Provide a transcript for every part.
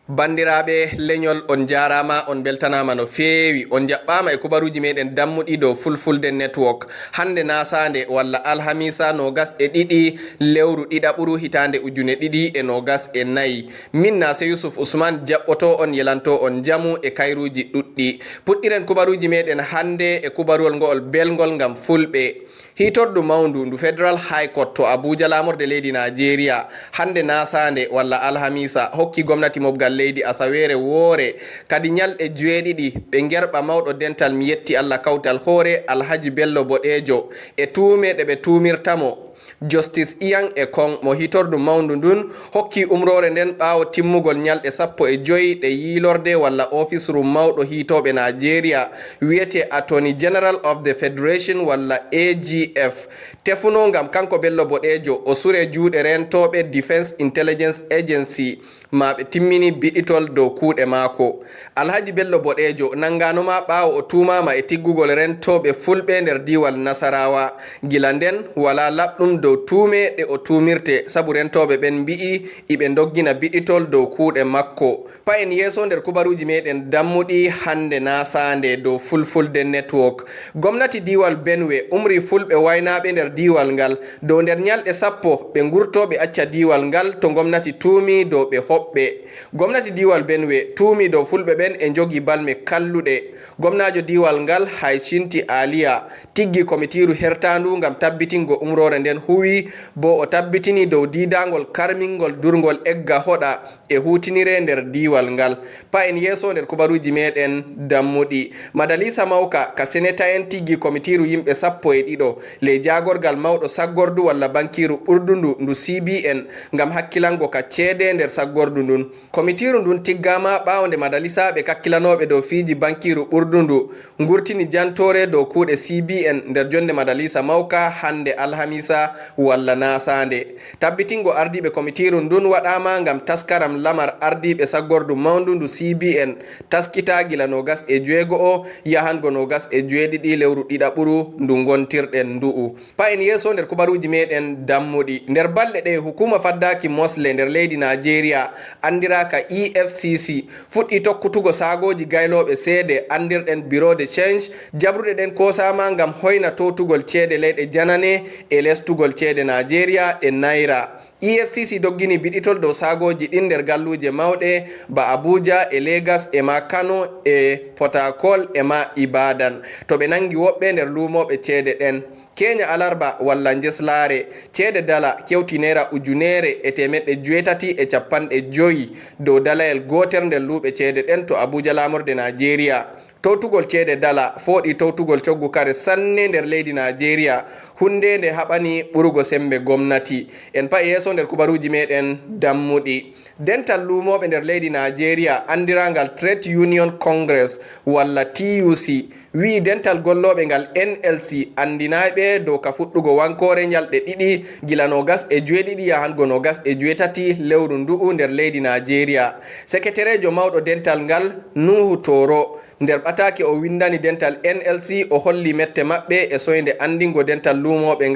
Bandiraɓe leñol on jarama on beltanama no fewi on jaɓɓama e kubaruji meɗen dammuɗi dow fulfulde network. Hande Naasaande walla Alhamiisa nogas e ɗiɗi lewru ɗiɗaɓuru hitande ujune ɗiɗi e nogas e nayyi. Min Naase Yusuf Usman jaɓɓoto on yelanto on jamu e kayruji ɗuɗɗi. Puɗɗiren kubaruji meɗen hande e kubaruwol ngo'ol belgol gam fulɓe. Hitordu maundu ndu Federal High Court to Abuja lamorde leydi Nigeria hande Naasaande walla Alhamiisa hokki gomnati mobgal leydi asawere woore kadi nyalɗe jeeɗiɗi ɓe gerɓa mawɗo dental mi yetti Allah kawtal hoore Alhaji Bello Boɗejo e tuume ɗe ɓe tuumirtamo Justice Iyan e kon mo hitordu maundu ndun hokki umrore nden ɓaawo timmugol nyalɗe 15 ɗe yilorde walla ofisru mawɗo hitoɓe Nigeria wiyete Attorney General of the Federation walla AGF tefuno ngam kanko Bello Boɗejo o sure juuɗe rentoɓe Defence Intelligence Agency ma ɓe timmini biɗitol dow kuuɗe maako. Alhaji Bello Boɗejo nanganoma ɓaawo o tumama e tiggugol rentoɓe fulɓe nder diwal Nasarawa. Gila nden wala laɓɗum dow tuume ɗe o tumirte sabu rentoɓe ɓen mbi'i iɓe doggina biɗitol dow kuuɗe makko. Pa en yeeso nder kubaruji meɗen dammuɗi hande Naasaande dow fulfulde network. Gomnati diwal Benue umri fulɓe waynaɓe nder diwal ngal dow nder nyalɗe 10 ɓe gurtoɓe acca diwal ngal to gomnati tuumi dow ɓe hoɓɓe. Gomnati diwal Benue tuumi dow fulɓe ɓen e jogi balme kalluɗe. Gomnajo diwal ngal Haycinti Aliya tiggi komitiru hertandu ngam tabbitingo umrore nden huwi bo o tabbitini dow didangol karmingol durgol egga hoɗa e hutinire nder diwal ngal. Pa en yeeso nder kubaruji meɗen dammuɗi. Madalisa Mawka ka seneta en tiggi komitiru yimɓe 12 le jagorgal mawɗo saggordu walla bankiru ɓurdundu ndu CBN ngam hakkilango ka ceede nder saggordu ndun. Komitiru ndun tiggama ɓaawo nde madalisaɓe kakkilanoɓe dow fiji bankiru ɓurdundu gurtini jantore dow kuuɗe CBN nder jonde Madalisa Mawka hande Alhamiisa walla Naasaande. Tabbitingo ardiɓe komitiru ndun waɗama ngam taskaram lamar ardiɓe saggordu maundu ndu CBN taskita gila 26 yahango 27 lewru ɗiɗaɓuru ndu gontirɗen ndu'u. Pa en yeeso nder kubaruji meɗen dammuɗi. Nder balɗe ɗe hukuma faddaki mosle nder leydi Nigeria andiraka EFCC fuɗɗi tokkutugo sagoji gayloɓe seede andirɗen Bureau de Change. Jabruɗe ɗen kosama ngam hoyna totugol ceede leyɗe janane e lestugol ceede Nigeria e naira. EFCC doggini biɗitol dow sagoji ɗin nder galluje mawɗe ba Abuja e Lagos e ma Kano e Port Harcourt e ma Ibadan to ɓe nangi woɓɓe nder lumoɓe ceede ɗen. Kenya alarba walla njeslare ceede dala kewti naira 1,950 dow dalayel gotel nder luɓe ceede ɗen to Abuja lamorde Nigeria. Towtugol ceede dala fooɗi towtugol coggu kare sanne nder leydi Nigeria hunde nde haɓani ɓurugo sembe gomnati. En pa yeeso nder kubaruji meɗen dammuɗi. Dental lumoɓe nder leydi Nigeria andirangal Trade Union Congress walla TUC wi dental golloɓe ngal NLC andinaɓe dow ka fuɗɗugo wankore nyalɗe ɗiɗi gila 27 yahango 28 lewru ndu'u nder leydi Nigeria. Secretaire mawɗo dental ngal Nuhu Toro nder ɓatake o windani dental NLC o holli mette maɓɓe e soyde andingo dental lumoɓe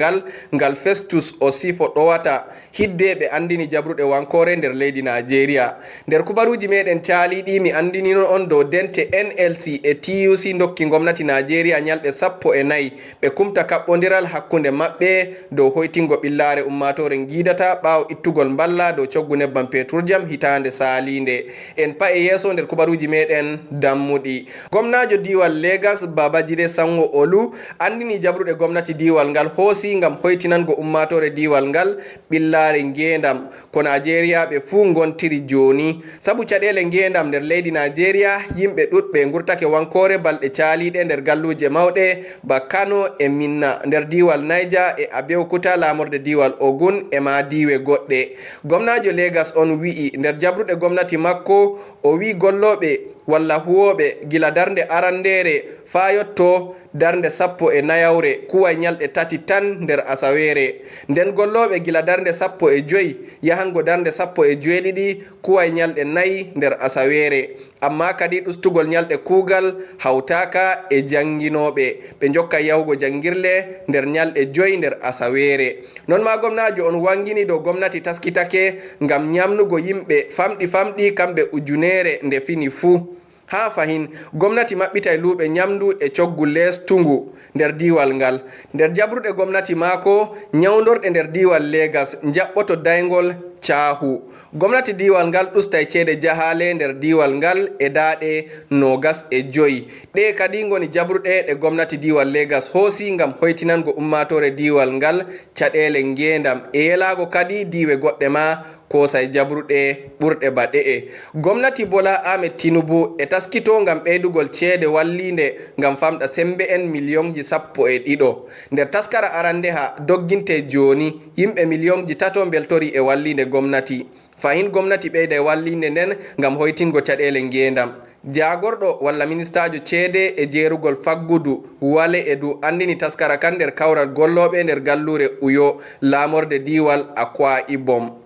ngal Festus o sifo ɗowata hidde ɓe andini jabruɗe wankore nder leydi Nigeria. Nder kubaruji meɗen caaliɗi mi andinino on dow dente NLC e TUC dokki gomnati Nigeria nyalɗe 14 ɓe kumta kaɓɓodiral hakkunde maɓɓe dow hoytingo ɓillare ummatore gidata ɓaawo ittugol mballa dow coggu nebbam petrurjam hitande salinde. En pa e yeeso nder kubaruji meɗen dammuɗi. Gomnajo diwal Lagos Babajide Sanwo Olu andini jabruɗe gomnati diwal ngal hoosi ngam hoytinango ummatore diwal ngal ɓillare ngendam ko Nigeria ɓe fuu gontiri joni. Sabu caɗele ngendam nder leydi Nigeria yimɓe ɗuɗɓe gurtake wankore balɗe caaliɗe nder galluje mawɗe ba Kano e Minna nder diwal Niger e Abeokuta lamorde diwal Ogun e ma diwe goɗɗe. Gomnajo Lagos on wi'i nder jabruɗe gomnati makko o wi golloɓe walla huwoɓe gila darnde arandere faa yotto darnde 14 kuway nyalɗe 3 tan nder asawere. Nden golloɓe gila darnde 15 yahango darnde 17 kuway nyalɗe 4 nder asawere. Amma kadi ɗustugol nyalɗe kuugal hawtaka e janginoɓe ɓe jokkay yahugo jangirle nder nyalɗe 5 nder asawere. Non ma gomnajo on wangini dow gomnati taskitake ngam nyamnugo yimɓe famɗi kamɓe ujunere nde fini fuu. Ha fahin gomnati maɓɓitay luuɓe nyamdu e coggu lestungu nder diwal ngal. Nder jabruɗe gomnati maako nyawdorɗe nder diwal Legas jaɓɓoto daygol caahu. Gomnati diwal ngal ɗustay ceede jahale nder diwal ngal e daaɗe 25. Ɗe kadi ngoni jabruɗe ɗe gomnati diwal Legas hoosi ngam hoytinango ummatore diwal ngal caɗele ngendam e yelago kadi diwe goɗɗe ma kosay jabruɗe ɓurɗe baɗe. Gomnati Bola Ahmed Tinubu e taskito ngam ɓeydugol ceede wallinde ngam famɗa sembe en millionji 12. Nder taskara arande ha dogginte joni yimɓe millionji 3 beltori e wallinde gomnati. Fahin gomnati ɓeyda e wallinde nden ngam hoytingo caɗele ngendam. Jagorɗo walla ministajo ceede e jerugol faggudu Wale Edu andini taskara kan nder kawral golloɓe nder gallure Uyo lamorde diwal Akwa Ibom.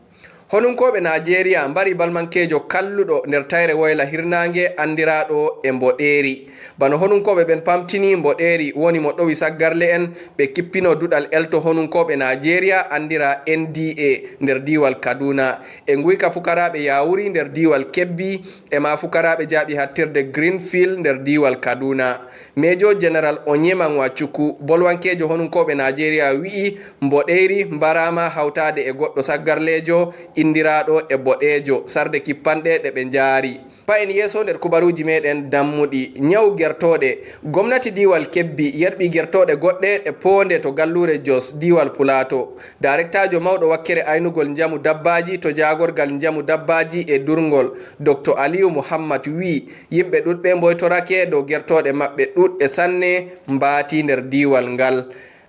Honunkoɓe Nigeria mbari balmankejo kalluɗo nder tayre woyla hirnange andiraɗo e mboɗeri. Bano honunkoɓe ɓen pamtini mboɗeri woni mo ɗowi saggarle en ɓe kippino duɗal elto honunkoɓe Nigeria andira NDA nder diwal Kaduna e nguyka fukaraɓe Yawuri nder diwal Kebbi e ma fukaraɓe jaaɓi hattirde Greenfield nder diwal Kaduna. Major General Onyemanwa Chukwu bolwankejo honunkoɓe Nigeria wi'i mboɗeri mbarama hawtade e goɗɗo saggarlejo indiraɗo e boɗejo sarde kippanɗe ɗe ɓe jaari. Payen yeso nder kubaruuji meɗen dammuɗi nyawu gertoɗe. Gomnati diwal Kebbi yerɓi gertoɗe goɗɗe e ponde to gallure Jos diwal Pulato. Darektajo mawɗo wakkere aynugol njamu dabbaji to jagorgal njamu dabbaji e durngol Dr. Aliyu Muhammad wi yimɓe ɗuɗɓe mboytorake dow gertoɗe maɓɓe ɗuɗɗe sanne mbaati nder diwal ngal.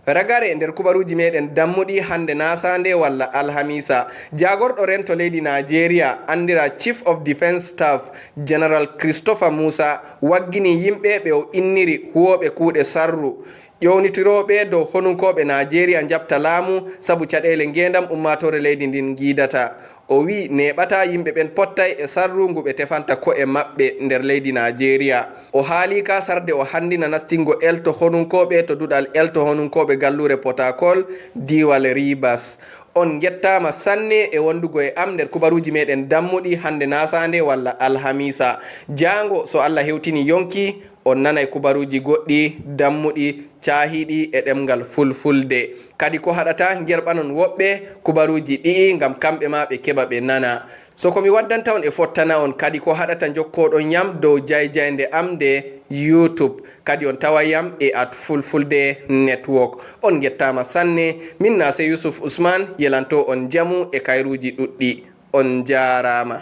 Ragare nder kubaruuji meɗen dammuɗi hande Naasaande walla Alhamiisa. Jagorɗo rento leydi Nigeria andira Chief of Defence Staff General Christopher Musa waggini yimɓe ɓe o inniri huwoɓe kuuɗe sarru ƴownitiroɓe dow honunkoɓe Nigeria jaɓta laamu sabu caɗele ngendam ummatore leydi ndin giidata. O wi neɓata yimɓe ɓen pottay e sarru ngu ɓe tefanta ko'e maɓɓe nder leydi Nigeria. O haali ka sarde o handina nastingo elto honunkoɓe to duɗal elto honunkoɓe gallure Potakol diwal Ribas. On gettama sanne e wondugo e am nder kubaruuji meɗen dammuɗi hande Naasaande walla Alhamiisa. Jango so Allah hewtini yonki on nanay kubaruuji goɗɗi dammuɗi cahiɗi e ɗemgal fulfulde. Kadi ko haɗata gerɓanon woɓɓe kubaruuji ɗi ngam kamɓe ma ɓe keɓa ɓe nana. So komi waddanta on e fottana on kadi ko haɗata jokkoɗon yam dow jayjayde am nde YouTube kadi on tawayam e @fulfulde network. On gettama sanne. Min Nase Yusuf Usman yelanto on jamu e kayruji ɗuɗɗi. On jarama.